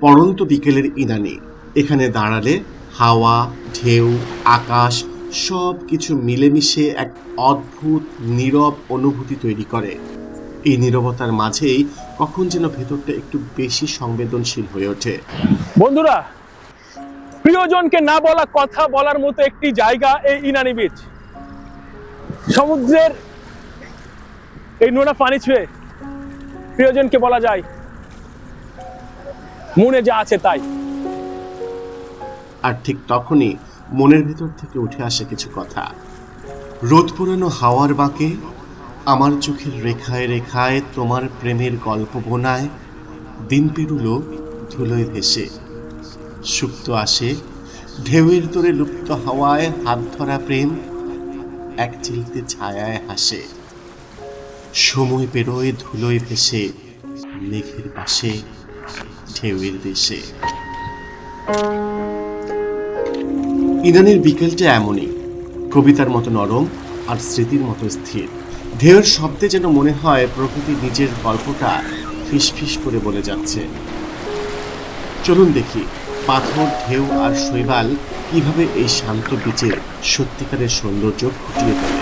পড়ন্ত বিকেলের ইনানি। এখানে দাঁড়ালে হাওয়া, ঢেউ, আকাশ সব কিছু মিলেমিশে এক অদ্ভুত নীরব অনুভূতি তৈরি করে। এই নীরবতার মাঝেই কখন যেন ভেতরটা একটু বেশি সংবেদনশীল হয়ে ওঠে। বন্ধুরা, প্রিয়জনকে না বলা কথা বলার মতো একটি জায়গা এই ইনানি বিচ। সমুদ্রের এই নোনা পানি ছুঁয়ে প্রিয়জনকে বলা যায় মনে যা আছে তাই। আর ঠিক তখনই মনের ভেতর থেকে উঠে আসে কিছু কথা। রোদ পোড়ানো হাওয়ার বাঁকে, আমার চোখের রেখায় রেখায় তোমার প্রেমের গল্প বোনায়, দিন পেরুলো ধুলোয় ভেসে, সুপ্ত আসে ঢেউয়ের তোরে লুপ্ত হাওয়ায় হাত ধরা প্রেম এক চিলতে ছায়ায় হাসে। সময় পেরোয় ধুলোয় ভেসে, মেঘের পাশে ঢেউয়ের দেশে। ইনানির বিকেলটা এমনই, কবিতার মতো নরম আর স্মৃতির মতো স্থির। ঢেউয়ের শব্দে যেন মনে হয় প্রকৃতি নিজের গল্পটা ফিসফিস করে বলে যাচ্ছে। চলুন দেখি পাথর, ঢেউ আর শৈবাল কিভাবে এই শান্ত বিচের সত্যিকারের সৌন্দর্য ফুটিয়ে তোলে।